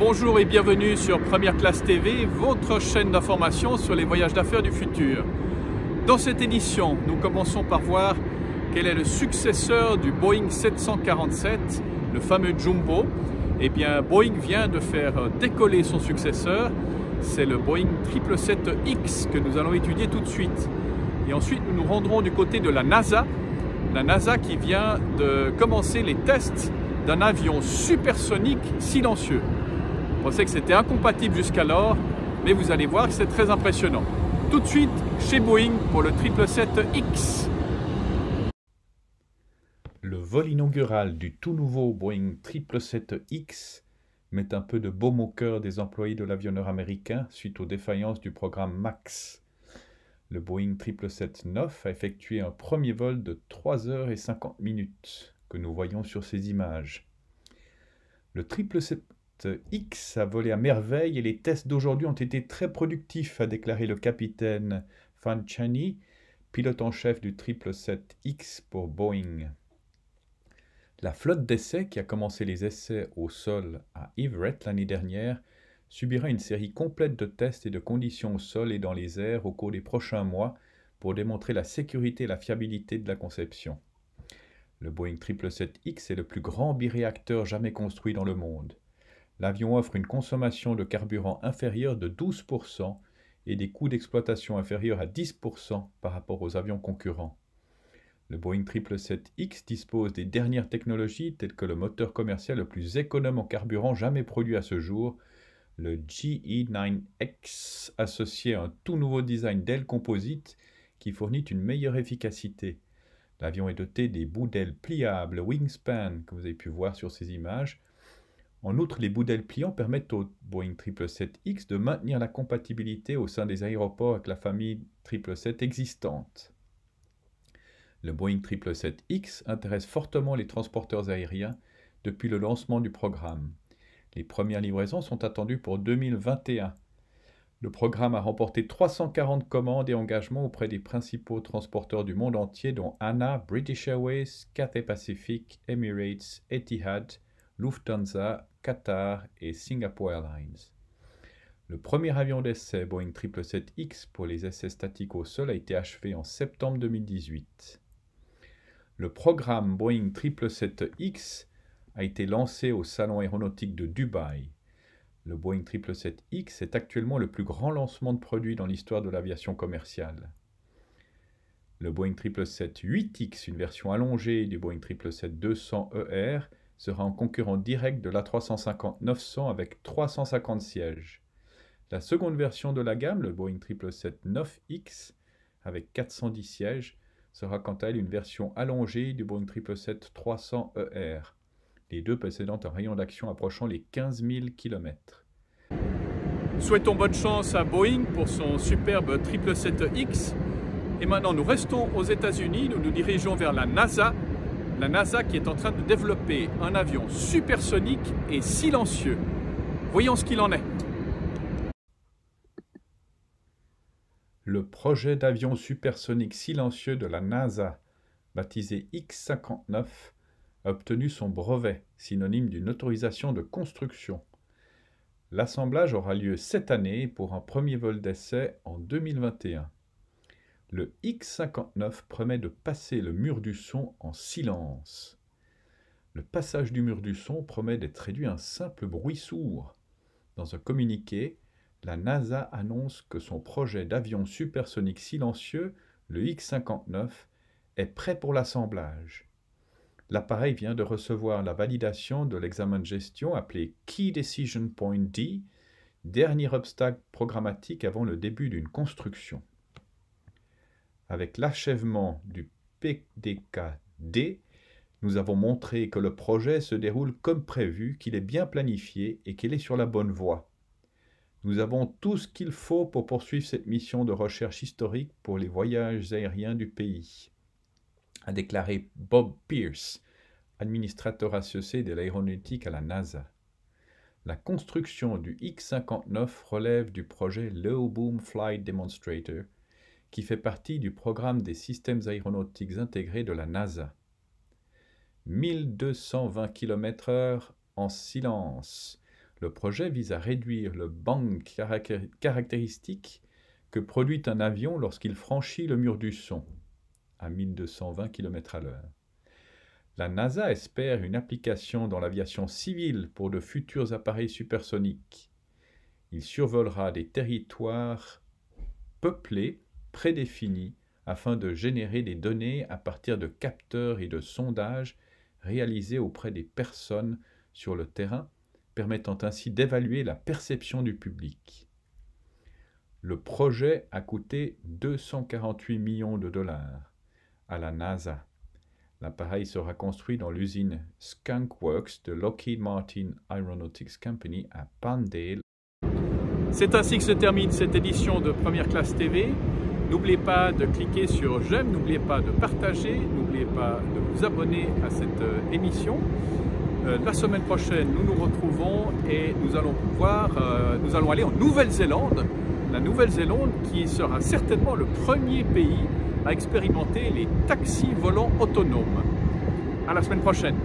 Bonjour et bienvenue sur Première Classe TV, votre chaîne d'information sur les voyages d'affaires du futur. Dans cette édition, nous commençons par voir quel est le successeur du Boeing 747, le fameux Jumbo. Eh bien, Boeing vient de faire décoller son successeur, c'est le Boeing 777X que nous allons étudier tout de suite. Et ensuite, nous nous rendrons du côté de la NASA qui vient de commencer les tests d'un avion supersonique silencieux. On pensait que c'était incompatible jusqu'alors, mais vous allez voir que c'est très impressionnant. Tout de suite chez Boeing pour le 777X. Le vol inaugural du tout nouveau Boeing 777X met un peu de baume au cœur des employés de l'avionneur américain suite aux défaillances du programme MAX. Le Boeing 777-9 a effectué un premier vol de 3 heures et 50 minutes que nous voyons sur ces images. Le 777X a volé à merveille et les tests d'aujourd'hui ont été très productifs, a déclaré le capitaine Fan Chani, pilote en chef du 777X pour Boeing. La flotte d'essais, qui a commencé les essais au sol à Everett l'année dernière, subira une série complète de tests et de conditions au sol et dans les airs au cours des prochains mois pour démontrer la sécurité et la fiabilité de la conception. Le Boeing 777X est le plus grand biréacteur jamais construit dans le monde. L'avion offre une consommation de carburant inférieure de 12% et des coûts d'exploitation inférieurs à 10% par rapport aux avions concurrents. Le Boeing 777X dispose des dernières technologies telles que le moteur commercial le plus économe en carburant jamais produit à ce jour, le GE9X, associé à un tout nouveau design d'aile composite qui fournit une meilleure efficacité. L'avion est doté des bouts d'ailes pliables, Wingspan, que vous avez pu voir sur ces images. En outre, les bouts d'ailes pliants permettent au Boeing 777X de maintenir la compatibilité au sein des aéroports avec la famille 777 existante. Le Boeing 777X intéresse fortement les transporteurs aériens depuis le lancement du programme. Les premières livraisons sont attendues pour 2021. Le programme a remporté 340 commandes et engagements auprès des principaux transporteurs du monde entier dont ANA, British Airways, Cathay Pacific, Emirates, Etihad, Lufthansa, Qatar et Singapore Airlines. Le premier avion d'essai Boeing 777X pour les essais statiques au sol a été achevé en septembre 2018. Le programme Boeing 777X a été lancé au Salon aéronautique de Dubaï. Le Boeing 777X est actuellement le plus grand lancement de produit dans l'histoire de l'aviation commerciale. Le Boeing 777-8X, une version allongée du Boeing 777-200ER, sera en concurrent direct de l'A350-900 avec 350 sièges. La seconde version de la gamme, le Boeing 777-9X, avec 410 sièges, sera quant à elle une version allongée du Boeing 777-300ER. Les deux possédant un rayon d'action approchant les 15 000 km. Souhaitons bonne chance à Boeing pour son superbe 777X. Et maintenant, nous restons aux États-Unis, nous nous dirigeons vers la NASA qui est en train de développer un avion supersonique et silencieux. Voyons ce qu'il en est. Le projet d'avion supersonique silencieux de la NASA, baptisé X-59, a obtenu son brevet, synonyme d'une autorisation de construction. L'assemblage aura lieu cette année pour un premier vol d'essai en 2021. Le X-59 promet de passer le mur du son en silence. Le passage du mur du son promet d'être réduit à un simple bruit sourd. Dans un communiqué, la NASA annonce que son projet d'avion supersonique silencieux, le X-59, est prêt pour l'assemblage. L'appareil vient de recevoir la validation de l'examen de gestion appelé Key Decision Point D, dernier obstacle programmatique avant le début d'une construction. Avec l'achèvement du PDK-D, nous avons montré que le projet se déroule comme prévu, qu'il est bien planifié et qu'il est sur la bonne voie. Nous avons tout ce qu'il faut pour poursuivre cette mission de recherche historique pour les voyages aériens du pays, a déclaré Bob Pierce, administrateur associé de l'aéronautique à la NASA. La construction du X-59 relève du projet Low Boom Flight Demonstrator, qui fait partie du programme des systèmes aéronautiques intégrés de la NASA. 1220 km/h en silence, Le projet vise à réduire le bang caractéristique que produit un avion lorsqu'il franchit le mur du son, à 1220 km/h. La NASA espère une application dans l'aviation civile pour de futurs appareils supersoniques. Il survolera des territoires peuplés, prédéfinis, afin de générer des données à partir de capteurs et de sondages réalisés auprès des personnes sur le terrain, permettant ainsi d'évaluer la perception du public. Le projet a coûté 248 millions de dollars à la NASA. L'appareil sera construit dans l'usine Skunk Works de Lockheed Martin Aeronautics Company à Palmdale. C'est ainsi que se termine cette édition de Première Classe TV. N'oubliez pas de cliquer sur j'aime, n'oubliez pas de partager, n'oubliez pas de vous abonner à cette émission. La semaine prochaine, nous nous retrouvons et nous allons aller en Nouvelle-Zélande. La Nouvelle-Zélande qui sera certainement le premier pays à expérimenter les taxis volants autonomes. À la semaine prochaine.